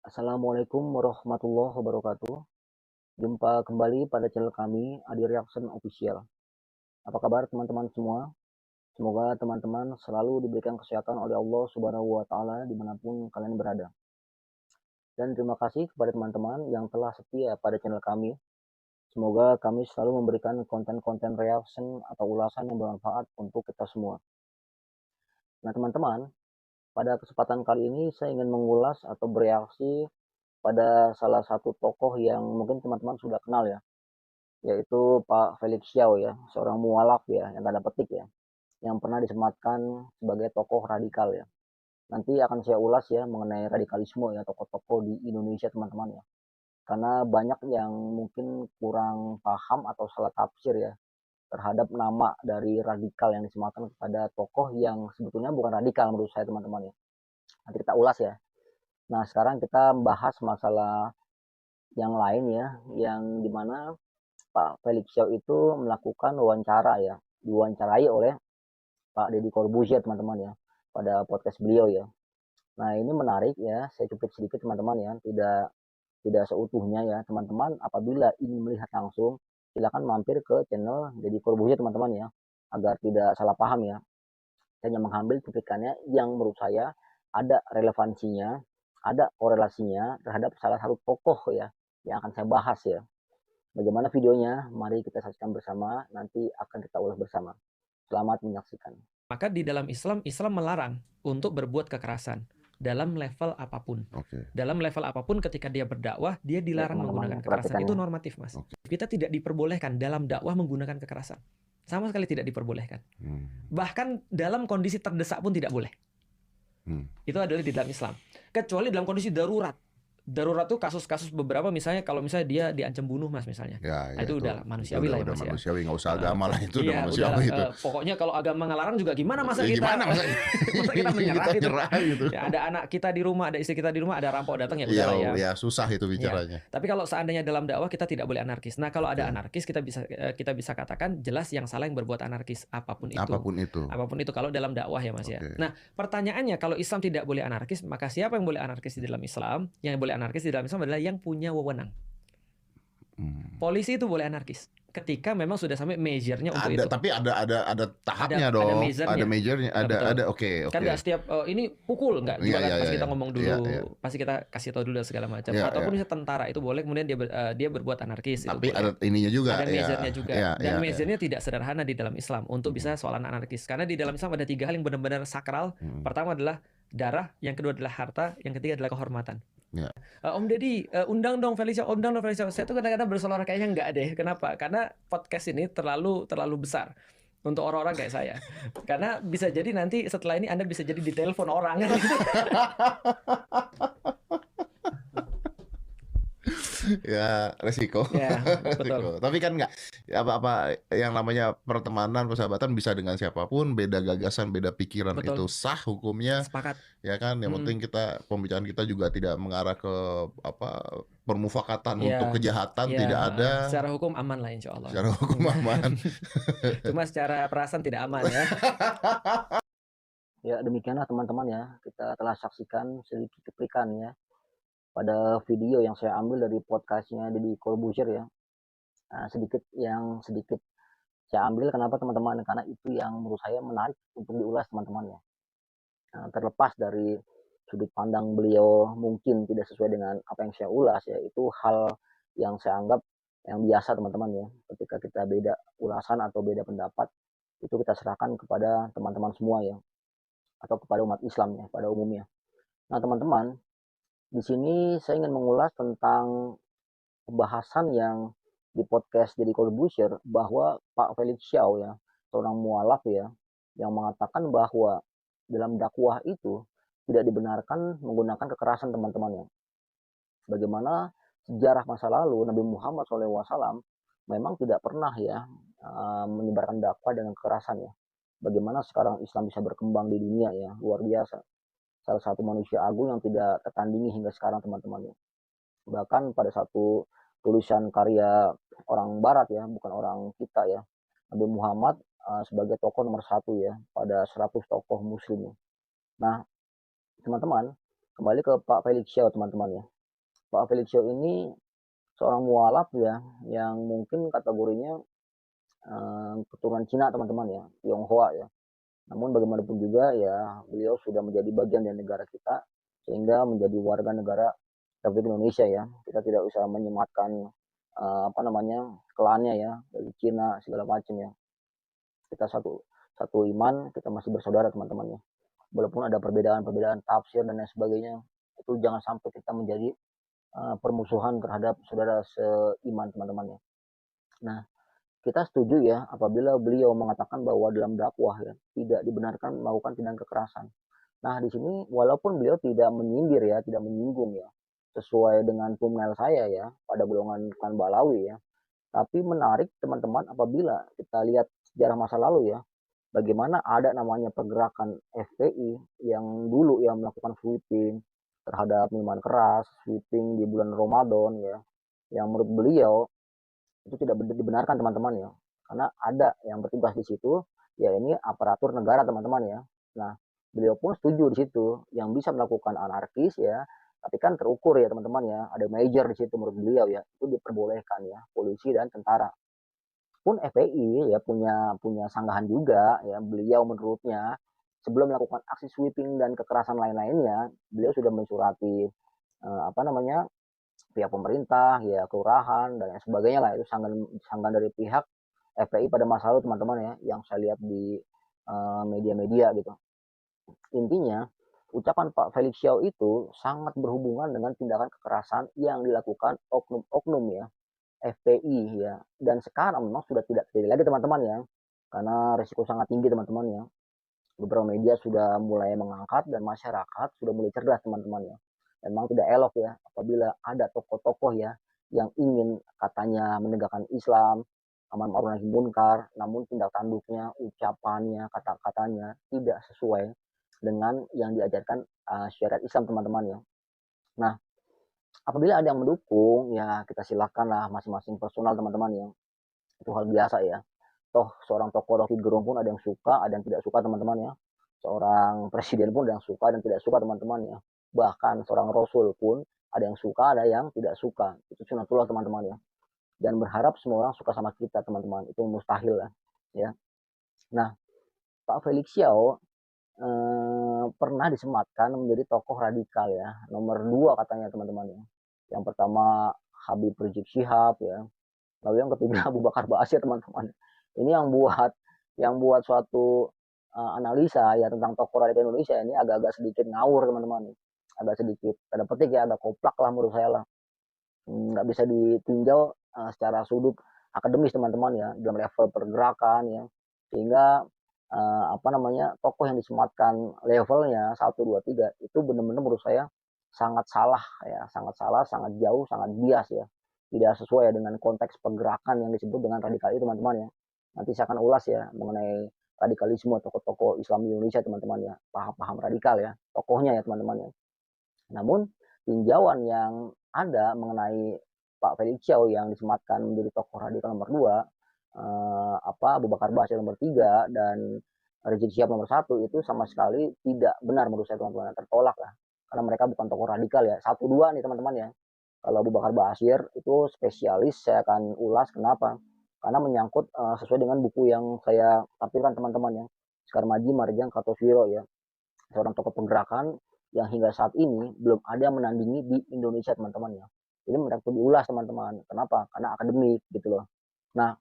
Assalamualaikum warahmatullahi wabarakatuh. Jumpa kembali pada channel kami, Adi Reaction Official. Apa kabar teman-teman semua? Semoga teman-teman selalu diberikan kesehatan oleh Allah Subhanahu wa Ta'ala dimanapun kalian berada. Dan terima kasih kepada teman-teman yang telah setia pada channel kami. Semoga kami selalu memberikan konten-konten reaction atau ulasan yang bermanfaat untuk kita semua. Nah teman-teman, pada kesempatan kali ini saya ingin mengulas atau bereaksi pada salah satu tokoh yang mungkin teman-teman sudah kenal ya, yaitu Pak Felix Xiao ya, seorang mualaf ya, yang tanda petik ya, yang pernah disematkan sebagai tokoh radikal ya. Nanti akan saya ulas ya mengenai radikalisme ya tokoh-tokoh di Indonesia teman-teman ya. Karena banyak yang mungkin kurang paham atau salah tafsir ya terhadap nama dari radikal yang disematkan kepada tokoh yang sebetulnya bukan radikal menurut saya teman-teman ya. Nanti kita ulas ya. Nah sekarang kita bahas masalah yang lain ya, yang dimana Pak Felix Xiao itu melakukan wawancara ya, diwawancarai oleh Pak Deddy Corbuzier teman-teman ya, pada podcast beliau ya. Nah ini menarik ya, saya cuplik sedikit teman-teman ya, tidak seutuhnya ya teman-teman. Apabila ingin melihat langsung, silakan mampir ke channel Deddy Corbuzier teman-teman ya, agar tidak salah paham ya. Saya hanya mengambil cuplikannya yang menurut saya ada relevansinya, ada korelasinya terhadap salah satu tokoh ya yang akan saya bahas ya. Bagaimana videonya? Mari kita saksikan bersama, nanti akan kita ulas bersama. Selamat menyaksikan. Maka di dalam Islam, Islam melarang untuk berbuat kekerasan dalam level apapun. Oke. Dalam level apapun ketika dia berdakwah, dia Ya dilarang teman-teman menggunakan ya, kekerasan. perhatikan Itu ya. normatif, Mas. Oke. Kita tidak diperbolehkan dalam dakwah menggunakan kekerasan. Sama sekali tidak diperbolehkan. Bahkan dalam kondisi terdesak pun tidak boleh. Itu adalah di dalam Islam. Kecuali dalam kondisi darurat. Darurat tuh kasus-kasus beberapa, misalnya kalau misalnya dia diancam bunuh Mas misalnya. Ya, Nah, itu udah manusiawi lah ya udah Mas ya. manusiawi, nggak usah agama lah, itu udah Iya, manusiawi itu. pokoknya kalau agama ngelarang juga gimana masa kita Gimana masa masa kita menyerah kita gitu. nyerah gitu. Ya, ada anak kita di rumah, ada istri kita di rumah, ada rampok datang ya Iya, udahlah ya. ya susah itu Ya. bicaranya. Tapi kalau seandainya dalam dakwah kita tidak boleh anarkis. Nah, kalau ada anarkis kita bisa katakan jelas yang salah yang berbuat anarkis apapun itu. Apapun itu kalau dalam dakwah ya Mas ya. Nah, pertanyaannya kalau Islam tidak boleh anarkis, maka siapa yang boleh anarkis di dalam Islam? Yang boleh anarkis di dalam Islam adalah yang punya wewenang. Polisi itu boleh anarkis ketika memang sudah sampai measure-nya untuk itu. Tapi ada tahapnya dong. Ada measure-nya. Ada oke. Kan nggak setiap ini pukul nggak juga kan pas kita ngomong dulu pasti kita kasih tahu dulu segala macam. Ataupun misalnya tentara itu boleh kemudian dia berbuat anarkis. Tapi itu ada ininya juga. Ada measure-nya juga. Dan measure-nya tidak sederhana di dalam Islam untuk bisa soal anarkis. Karena di dalam Islam ada 3 hal yang benar-benar sakral. Pertama adalah darah, yang kedua adalah harta, yang ketiga adalah kehormatan. Om Deddy, undang dong Felicia. Saya tuh kadang-kadang bersolar kayaknya enggak deh. Kenapa? Karena podcast ini terlalu besar untuk orang-orang kayak saya. Karena bisa jadi nanti setelah ini Anda bisa jadi ditelepon orang. Ya resiko. Ya, betul. Tapi kan nggak apa-apa, yang namanya pertemanan, persahabatan bisa dengan siapapun, beda gagasan, beda pikiran, Betul. itu sah hukumnya. Sepakat. Ya kan, yang penting pembicaraan kita juga tidak mengarah ke permufakatan untuk kejahatan, tidak ada. Secara hukum aman lah insya Allah. Secara hukum aman. Cuma secara perasaan tidak aman ya. Ya demikianlah teman-teman ya, kita telah saksikan sedikit cuplikan ya pada video yang saya ambil dari podcastnya Deddy Corbuzier ya. Nah, sedikit saya ambil kenapa teman-teman, karena itu yang menurut saya menarik untuk diulas teman-teman ya. Nah, terlepas dari sudut pandang beliau mungkin tidak sesuai dengan apa yang saya ulas ya, itu hal yang saya anggap yang biasa teman-teman ya. Ketika kita beda ulasan atau beda pendapat, itu kita serahkan kepada teman-teman semua ya, atau kepada umat Islam ya pada umumnya. Nah teman-teman, di sini saya ingin mengulas tentang pembahasan yang di podcast Deddy Corbuzier, bahwa Pak Felix Xiao ya, seorang mualaf ya, yang mengatakan bahwa dalam dakwah itu tidak dibenarkan menggunakan kekerasan teman-teman ya. Bagaimana sejarah masa lalu Nabi Muhammad SAW memang tidak pernah ya menyebarkan dakwah dengan kekerasan ya. Bagaimana sekarang Islam bisa berkembang di dunia ya, luar biasa. Salah satu manusia agung yang tidak tertandingi hingga sekarang teman-teman ya. Bahkan pada satu tulisan karya orang barat ya, bukan orang kita ya, Nabi Muhammad sebagai tokoh nomor 1 ya pada 100 tokoh muslim. Nah teman-teman, kembali ke Pak Felix Xiao teman-teman ya. Pak Felixio ini seorang mualaf ya, yang mungkin kategorinya keturunan Cina teman-teman ya, Tionghoa ya. Namun bagaimanapun juga ya, beliau sudah menjadi bagian dari negara kita, sehingga menjadi warga negara Republik Indonesia ya. Kita tidak usah menyematkan klannya ya, dari Cina segala macam ya. Kita satu iman, kita masih bersaudara teman-teman ya. Walaupun ada perbedaan tafsir dan lain sebagainya, itu jangan sampai kita menjadi permusuhan terhadap saudara seiman teman-teman ya. Nah, kita setuju ya apabila beliau mengatakan bahwa dalam dakwah ya tidak dibenarkan melakukan tindakan kekerasan. Nah, di sini walaupun beliau tidak menyindir ya, tidak menyinggung ya, sesuai dengan thumbnail saya ya, pada golongan Klan Balawi ya. Tapi menarik teman-teman apabila kita lihat sejarah masa lalu ya, bagaimana ada namanya pergerakan FPI yang dulu yang melakukan sweeping terhadap minuman keras, sweeping di bulan Ramadan ya, yang menurut beliau itu tidak dibenarkan teman-teman ya, karena ada yang bertugas di situ, ya ini aparatur negara teman-teman ya. Nah, beliau pun setuju di situ, yang bisa melakukan anarkis ya, tapi kan terukur ya teman-teman ya, ada major di situ menurut beliau ya, itu diperbolehkan ya, polisi dan tentara. Pun FPI ya punya sanggahan juga ya, beliau menurutnya sebelum melakukan aksi sweeping dan kekerasan lain-lainnya, beliau sudah mensurati pihak pemerintah ya, kelurahan dan lain sebagainya lah, itu sanggahan dari pihak FPI pada masa lalu teman-teman ya, yang saya lihat di media-media gitu. Intinya ucapan Pak Felix Xiao itu sangat berhubungan dengan tindakan kekerasan yang dilakukan oknum-oknum ya, FPI ya, dan sekarang memang sudah tidak terjadi lagi teman-teman ya, karena risiko sangat tinggi teman-teman ya. Beberapa media sudah mulai mengangkat dan masyarakat sudah mulai cerdas teman-teman ya. Memang tidak elok ya apabila ada tokoh-tokoh ya yang ingin katanya menegakkan Islam, amar ma'ruf nahi munkar, namun tindak tanduknya, ucapannya, kata-katanya tidak sesuai dengan yang diajarkan syariat Islam teman-teman ya. Nah, apabila ada yang mendukung ya kita silakan lah, masing-masing personal teman-teman ya. Itu hal biasa ya. Toh seorang tokoh Rocky Gerung pun ada yang suka, ada yang tidak suka teman-teman ya. Seorang presiden pun ada yang suka dan tidak suka teman-teman ya. Bahkan seorang rasul pun ada yang suka, ada yang tidak suka. Itu sunatullah teman-teman ya. Dan berharap semua orang suka sama kita teman-teman, itu mustahil lah ya. Nah, Pak Felix Xiao pernah disematkan menjadi tokoh radikal ya, nomor 2 katanya teman-teman ya. Yang pertama Habib Rizik Syihab ya, lalu yang ketiga Abu Bakar Ba'asyir teman-teman. Ini yang buat suatu analisa ya tentang tokoh radikal Indonesia ini agak-agak sedikit ngawur teman-teman, agak sedikit tanda petik ya, agak koplak lah menurut saya lah, nggak bisa ditinjau secara sudut akademis teman-teman ya, dalam level pergerakan ya, sehingga tokoh yang disematkan levelnya 1, 2, 3 itu benar-benar menurut saya sangat salah ya, sangat salah, sangat jauh, sangat bias ya, tidak sesuai dengan konteks pergerakan yang disebut dengan radikal itu teman-teman ya. Nanti saya akan ulas ya mengenai radikalisme tokoh-tokoh Islam di Indonesia teman-teman ya, paham-paham radikal ya, tokohnya ya teman-teman ya. Namun tinjauan yang ada mengenai Pak Felix Xiao yang disematkan menjadi tokoh radikal nomor 2, Abu Bakar Ba'asyir nomor 3 dan Rizik Syihab nomor 1 itu sama sekali tidak benar menurut saya teman-teman, tertolak lah, karena mereka bukan tokoh radikal ya. 1, 2 nih teman-teman ya. Kalau Abu Bakar Ba'asyir itu spesialis, saya akan ulas kenapa, karena menyangkut sesuai dengan buku yang saya tampilkan teman-teman ya, Sekar Maji Marjan Kartosuwiro ya, seorang tokoh pergerakan yang hingga saat ini belum ada yang menandingi di Indonesia teman-teman ya. Ini mendapat diulas teman-teman. Kenapa? Karena akademik gitu loh. Nah,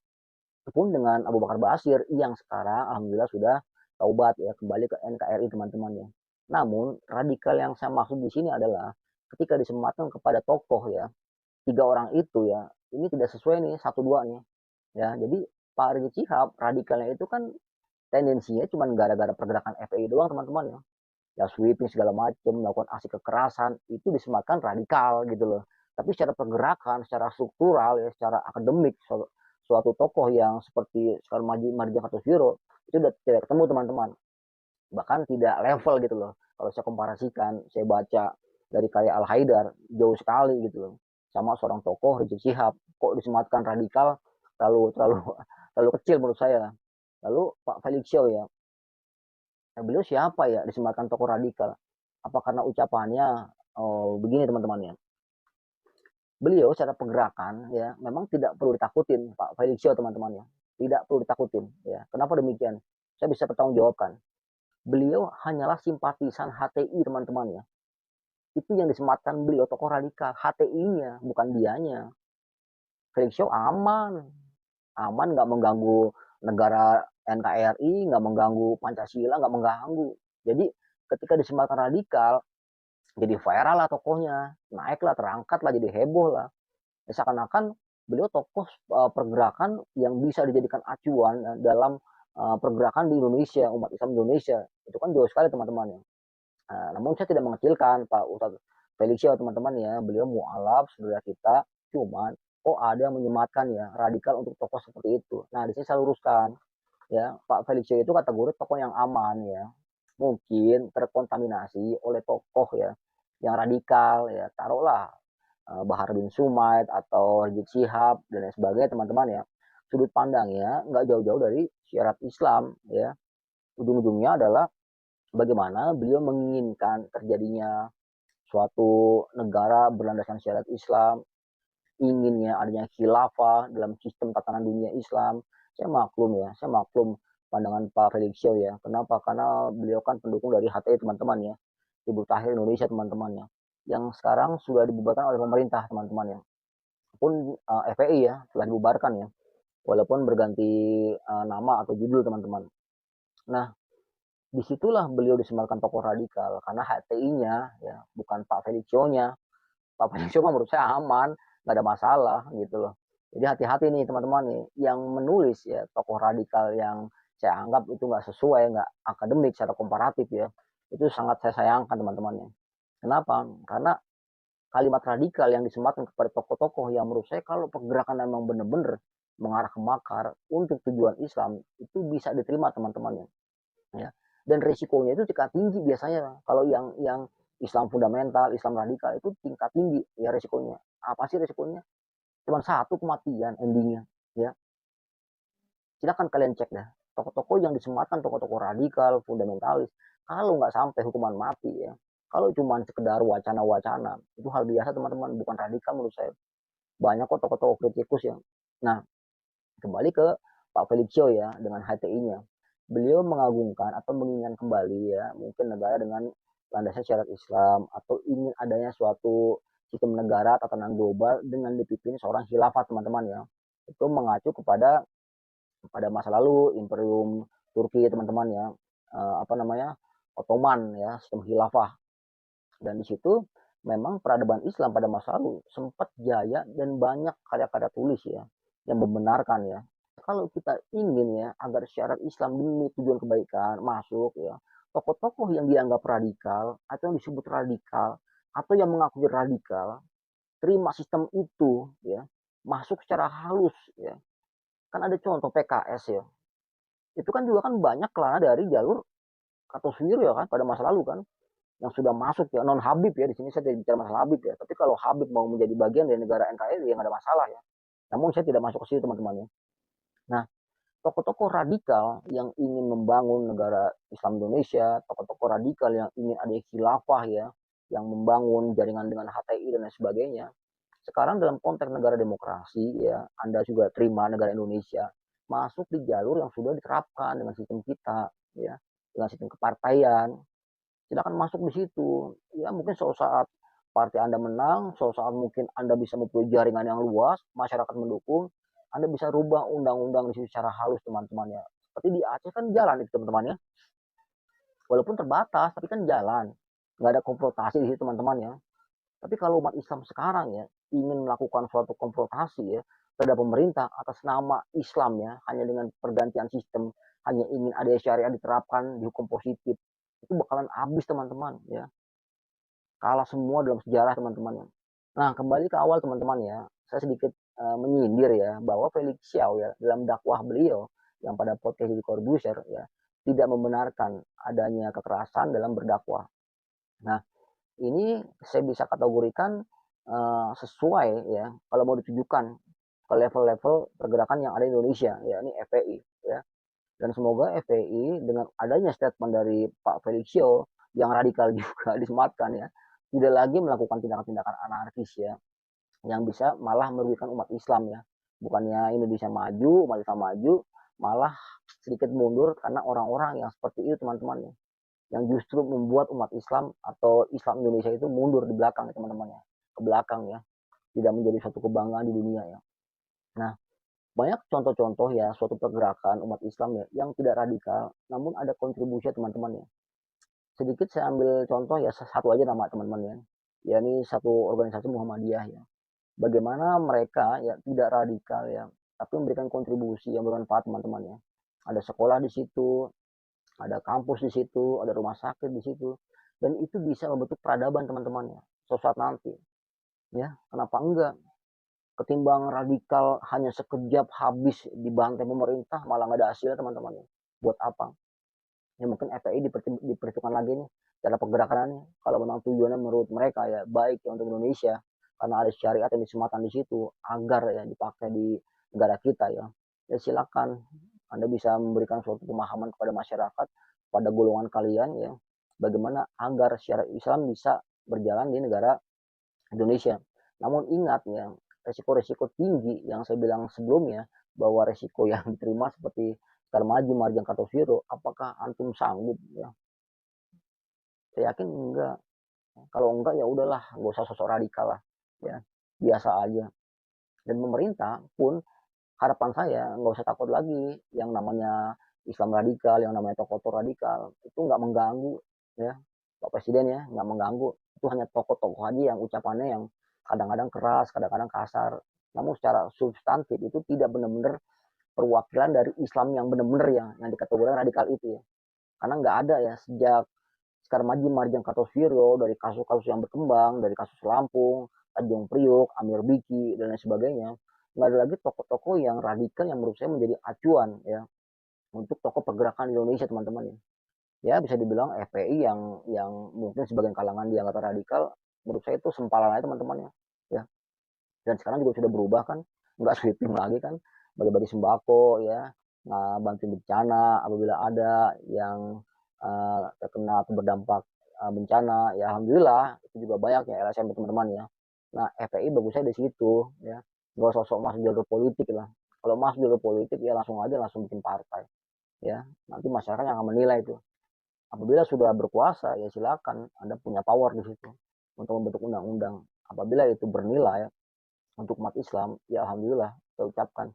pun dengan Abu Bakar Ba'asyir yang sekarang alhamdulillah sudah taubat ya, kembali ke NKRI teman-teman ya. Namun radikal yang saya maksud di sini adalah ketika disematkan kepada tokoh ya, 3 orang itu ya, ini tidak sesuai nih 1, 2 nih ya. Jadi Pak Rizik Syihab radikalnya itu kan tendensinya cuma gara-gara pergerakan FPI doang teman-teman ya. Ya sweeping segala macam, melakukan aksi kekerasan, itu disematkan radikal gitu loh. Tapi secara pergerakan, secara struktural ya, secara akademik, suatu tokoh yang seperti Sekar Maji Marjan Kartosuwiro itu udah tidak ketemu teman-teman, bahkan tidak level gitu loh. Kalau saya komparasikan, saya baca dari kayak Al Haidar jauh sekali gitu loh, sama seorang tokoh Rizik Syihab, kok disematkan radikal, terlalu kecil menurut saya. Lalu Pak Felix Xiao ya, beliau siapa ya disematkan tokoh radikal? Apa karena ucapannya? Oh begini teman-teman ya, beliau secara pergerakan ya memang tidak perlu ditakutin Pak Felixio teman-teman ya, tidak perlu ditakutin ya. Kenapa demikian? Saya bisa pertanggungjawabkan. Beliau hanyalah simpatisan HTI teman-teman ya. Itu yang disematkan beliau tokoh radikal, HTI-nya bukan dianya. Felixio aman, aman nggak mengganggu negara NKRI, nggak mengganggu Pancasila, nggak mengganggu. Jadi ketika disematkan radikal, jadi viral lah tokohnya, naik lah, terangkat lah, jadi heboh lah. Ya, seakan-akan beliau tokoh pergerakan yang bisa dijadikan acuan dalam pergerakan di Indonesia, umat Islam Indonesia. Itu kan jauh sekali teman-teman ya. Namun saya tidak mengecilkan Pak Ustadz Felixio teman-teman ya, beliau mualaf saudara kita, cuman ada yang menyematkan ya radikal untuk tokoh seperti itu. Nah, di sini saya luruskan ya, Pak Felixio itu kategori tokoh yang aman ya. Mungkin terkontaminasi oleh tokoh ya yang radikal ya, taruhlah Bahar bin Sumaid atau Rizik Syihab dan lain sebagainya teman-teman ya. Sudut pandangnya nggak jauh-jauh dari syiar Islam ya. Ujung-ujungnya adalah bagaimana beliau menginginkan terjadinya suatu negara berlandaskan syariat Islam, inginnya adanya khilafah dalam sistem tatanan dunia Islam. Saya maklum pandangan Pak Felixio ya. Kenapa? Karena beliau kan pendukung dari HTI teman-teman ya, Hizbut Tahrir Indonesia teman-teman ya, yang sekarang sudah dibubarkan oleh pemerintah teman-teman ya. Pun FPI ya telah dibubarkan ya, walaupun berganti nama atau judul teman-teman. Nah, disitulah beliau disematkan tokoh radikal karena HTI-nya ya, bukan Pak Felixio-nya. Pak Felixio menurut saya aman, nggak ada masalah gitu loh. Jadi hati-hati nih teman-teman nih yang menulis ya tokoh radikal yang saya anggap itu nggak sesuai, nggak akademik secara komparatif ya. Itu sangat saya sayangkan teman-temannya. Kenapa? Karena kalimat radikal yang disematkan kepada tokoh-tokoh yang menurut saya kalau pergerakan memang benar-benar mengarah ke makar untuk tujuan Islam itu bisa diterima teman-temannya ya. Dan risikonya itu tingkat tinggi biasanya kalau yang Islam fundamental, Islam radikal itu tingkat tinggi ya risikonya. Apa sih risikonya? Cuma satu, kematian endingnya ya. Silakan kalian cek dah tokoh-tokoh yang disematkan tokoh-tokoh radikal fundamentalis, kalau nggak sampai hukuman mati ya, kalau cuma sekedar wacana-wacana itu hal biasa teman-teman, bukan radikal menurut saya. Banyak kok tokoh-tokoh kritikus ya. Nah, kembali ke Pak Felixio ya dengan HTI-nya, beliau mengagungkan atau menginginkan kembali ya mungkin negara dengan landasan syariat Islam, atau ingin adanya suatu sistem negara tatanan global dengan dipimpin seorang khilafah teman-teman ya. Itu mengacu kepada masa lalu Imperium Turki teman-teman ya, apa namanya, Ottoman ya, sistem khilafah. Dan di situ memang peradaban Islam pada masa lalu sempat jaya dan banyak karya-karya tulis ya yang membenarkan ya. Kalau kita ingin ya agar syarat Islam demi tujuan kebaikan masuk ya, tokoh-tokoh yang dianggap radikal atau yang disebut radikal atau yang mengakui radikal terima sistem itu ya, masuk secara halus ya. Kan ada contoh PKS ya, itu kan juga kan banyak kelana dari jalur Kartosuwiryo ya kan pada masa lalu kan, yang sudah masuk ya, non Habib ya, di sini saya tidak bicara masalah Habib ya, tapi kalau Habib mau menjadi bagian dari negara NKRI yang ada masalah ya. Namun saya tidak masuk ke situ teman-teman ya. Nah, tokoh-tokoh radikal yang ingin membangun negara Islam Indonesia, tokoh-tokoh radikal yang ingin ada khilafah ya, yang membangun jaringan dengan HTI dan lain sebagainya. Sekarang dalam konteks negara demokrasi ya, Anda juga terima negara Indonesia masuk di jalur yang sudah diterapkan dengan sistem kita ya, dengan sistem kepartaian. Silakan masuk di situ. Ya mungkin suatu saat partai Anda menang, suatu saat mungkin Anda bisa mempunyai jaringan yang luas, masyarakat mendukung, Anda bisa rubah undang-undang di situ secara halus teman-teman ya. Seperti di Aceh kan jalan itu teman-teman ya. Walaupun terbatas, tapi kan jalan. Nggak ada konfrontasi di situ teman-teman ya. Tapi kalau umat Islam sekarang ya ingin melakukan suatu konfrontasi ya terhadap pemerintah atas nama Islam ya, hanya dengan pergantian sistem, hanya ingin ada syariat diterapkan di hukum positif, itu bakalan habis teman-teman ya. Kalah semua dalam sejarah teman-teman ya. Nah, kembali ke awal teman-teman ya, saya sedikit menyindir ya bahwa Felix Xiao ya dalam dakwah beliau yang pada podcast di Corbusier ya tidak membenarkan adanya kekerasan dalam berdakwah. Nah, ini saya bisa kategorikan sesuai ya kalau mau ditujukan ke level-level pergerakan yang ada di Indonesia ya, ini FPI ya. Dan semoga FPI dengan adanya statement dari Pak Felixio yang radikal juga disematkan ya, tidak lagi melakukan tindakan-tindakan anarkis ya, yang bisa malah merugikan umat Islam ya. Bukannya Indonesia maju, umat Islam maju, malah sedikit mundur karena orang-orang yang seperti itu teman-teman ya. Yang justru membuat umat Islam atau Islam Indonesia itu mundur di belakang ya teman-teman ya. Ke belakang ya. Tidak menjadi suatu kebanggaan di dunia ya. Nah, banyak contoh-contoh ya suatu pergerakan umat Islam ya yang tidak radikal, namun ada kontribusi teman-teman ya. Sedikit saya ambil contoh ya, satu aja nama teman-teman ya. Ya ini satu organisasi Muhammadiyah ya. Bagaimana mereka ya tidak radikal ya, tapi memberikan kontribusi yang bermanfaat teman-teman ya. Ada sekolah di situ, ada kampus di situ, ada rumah sakit di situ, dan itu bisa membentuk peradaban teman-teman ya. Suatu saat nanti, ya kenapa enggak? Ketimbang radikal hanya sekejap habis dibantai pemerintah, malah nggak ada hasilnya teman-teman ya. Buat apa? Ya mungkin FPI diperhitungkan lagi nih cara pergerakannya. Kalau memang tujuannya menurut mereka ya baik ya untuk Indonesia, karena ada syariat yang disematkan di situ agar ya dipakai di negara kita ya. Ya silakan Anda bisa memberikan suatu pemahaman kepada masyarakat, pada golongan kalian ya, bagaimana agar syariat Islam bisa berjalan di negara Indonesia. Namun ingat ya, resiko-resiko tinggi yang saya bilang sebelumnya, bahwa resiko yang diterima seperti Karmaji, Marjan Kartoswiro, apakah antum sanggup ya? Saya yakin enggak. Kalau enggak ya udahlah, nggak usah sosok radikal lah ya, biasa aja. Dan pemerintah pun harapan saya nggak usah takut lagi yang namanya Islam radikal, yang namanya tokoh-tokoh radikal itu nggak mengganggu ya Pak Presiden ya, nggak mengganggu. Itu hanya tokoh-tokoh aja yang ucapannya yang kadang-kadang keras, kadang-kadang kasar. Namun secara substantif itu tidak benar-benar perwakilan dari Islam yang benar-benar yang dikategorikan radikal itu ya. Karena nggak ada ya sejak Karmaji, Marjan Kartoswiro, dari kasus-kasus yang berkembang, dari kasus Lampung, Tanjung Priok, Amir Biki, dan lain sebagainya, nggak ada lagi tokoh-tokoh yang radikal yang menurut saya menjadi acuan ya untuk tokoh pergerakan Indonesia teman-teman ya. Ya bisa dibilang FPI yang mungkin sebagian kalangan dianggap radikal, menurut saya itu sempalan aja teman-teman ya. Dan sekarang juga sudah berubah kan, nggak sweeping lagi kan, bagi-bagi sembako ya, bantu bencana apabila ada yang terkena atau berdampak bencana ya, alhamdulillah itu juga banyak ya LSM teman-teman ya. Nah FPI bagusnya di situ ya, nggak sosok masuk jalur politik lah. Kalau masuk jalur politik ya langsung aja langsung bikin partai ya, nanti masyarakat yang akan menilai itu. Apabila sudah berkuasa ya silakan, Anda punya power di situ untuk membentuk undang-undang. Apabila itu bernilai untuk umat Islam ya alhamdulillah, saya ucapkan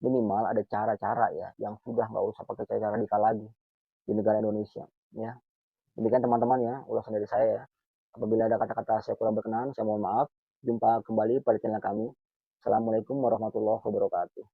minimal ada cara-cara ya yang sudah nggak usah pakai cara radikal lagi di negara Indonesia ya. Demikian teman-teman ya ulasan dari saya ya. Apabila ada kata-kata saya kurang berkenan, saya mohon maaf. Jumpa kembali pada channel kami. Assalamualaikum warahmatullahi wabarakatuh.